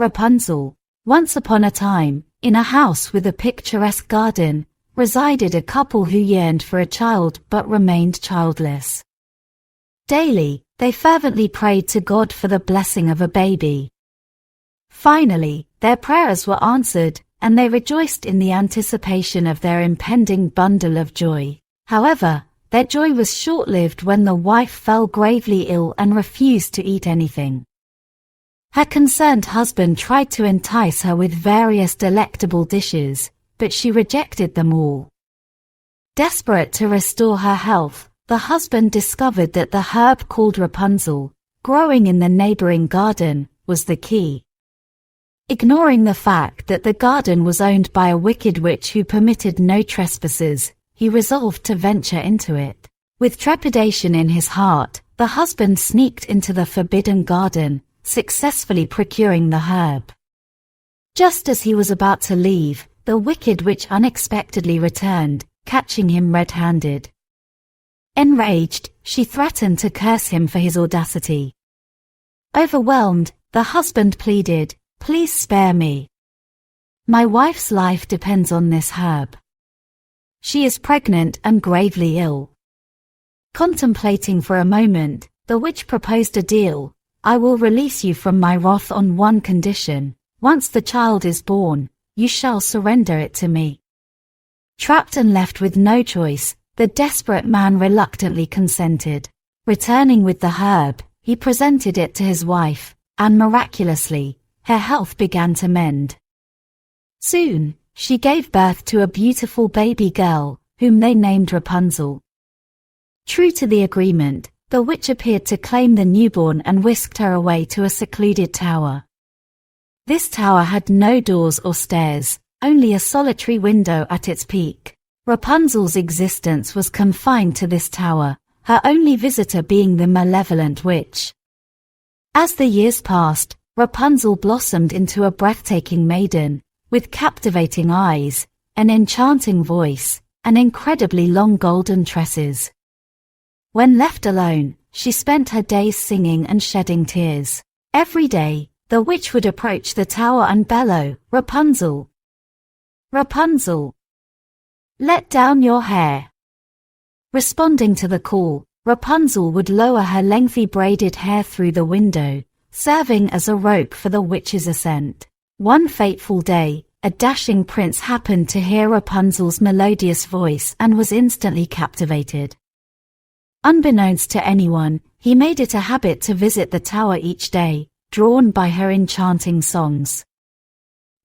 Rapunzel. Once upon a time, in a house with a picturesque garden, resided a couple who yearned for a child but remained childless. Daily, they fervently prayed to God for the blessing of a baby. Finally, their prayers were answered, and they rejoiced in the anticipation of their impending bundle of joy. However, their joy was short-lived when the wife fell gravely ill and refused to eat anything. Her concerned husband tried to entice her with various delectable dishes, but she rejected them all. Desperate to restore her health, the husband discovered that the herb called Rapunzel, growing in the neighboring garden, was the key. Ignoring the fact that the garden was owned by a wicked witch who permitted no trespassers, he resolved to venture into it. With trepidation in his heart, the husband sneaked into the forbidden garden, successfully procuring the herb. Just as he was about to leave, the wicked witch unexpectedly returned, catching him red-handed. Enraged, she threatened to curse him for his audacity. Overwhelmed, the husband pleaded, "Please spare me. My wife's life depends on this herb. She is pregnant and gravely ill." Contemplating for a moment, the witch proposed a deal. "I will release you from my wrath on one condition. Once the child is born, you shall surrender it to me." Trapped and left with no choice, the desperate man reluctantly consented. Returning with the herb, he presented it to his wife, and miraculously, her health began to mend. Soon, she gave birth to a beautiful baby girl, whom they named Rapunzel. True to the agreement, the witch appeared to claim the newborn and whisked her away to a secluded tower. This tower had no doors or stairs, only a solitary window at its peak. Rapunzel's existence was confined to this tower, her only visitor being the malevolent witch. As the years passed, Rapunzel blossomed into a breathtaking maiden, with captivating eyes, an enchanting voice, and incredibly long golden tresses. When left alone, she spent her days singing and shedding tears. Every day, the witch would approach the tower and bellow, "Rapunzel! Rapunzel! Let down your hair!" Responding to the call, Rapunzel would lower her lengthy braided hair through the window, serving as a rope for the witch's ascent. One fateful day, a dashing prince happened to hear Rapunzel's melodious voice and was instantly captivated. Unbeknownst to anyone, he made it a habit to visit the tower each day, drawn by her enchanting songs.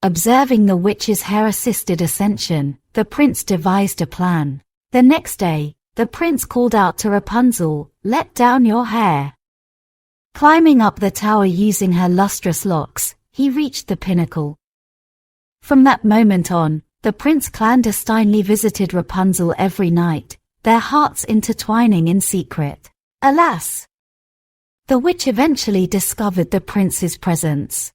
Observing the witch's hair-assisted ascension, the prince devised a plan. The next day, the prince called out to Rapunzel, "Let down your hair." Climbing up the tower using her lustrous locks, he reached the pinnacle. From that moment on, the prince clandestinely visited Rapunzel every night, their hearts intertwining in secret. Alas! The witch eventually discovered the prince's presence.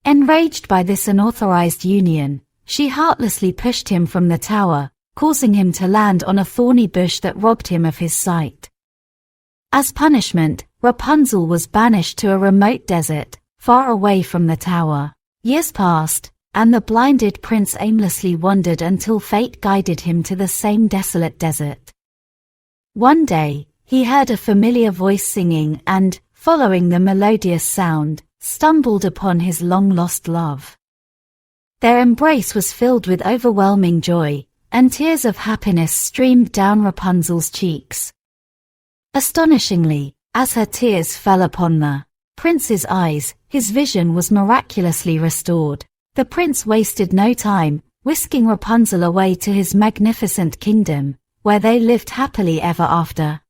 Enraged by this unauthorized union, she heartlessly pushed him from the tower, causing him to land on a thorny bush that robbed him of his sight. As punishment, Rapunzel was banished to a remote desert, far away from the tower. Years passed, and the blinded prince aimlessly wandered until fate guided him to the same desolate desert. One day, he heard a familiar voice singing and, following the melodious sound, stumbled upon his long-lost love. Their embrace was filled with overwhelming joy, and tears of happiness streamed down Rapunzel's cheeks. Astonishingly, as her tears fell upon the prince's eyes, his vision was miraculously restored. The prince wasted no time, whisking Rapunzel away to his magnificent kingdom, where they lived happily ever after.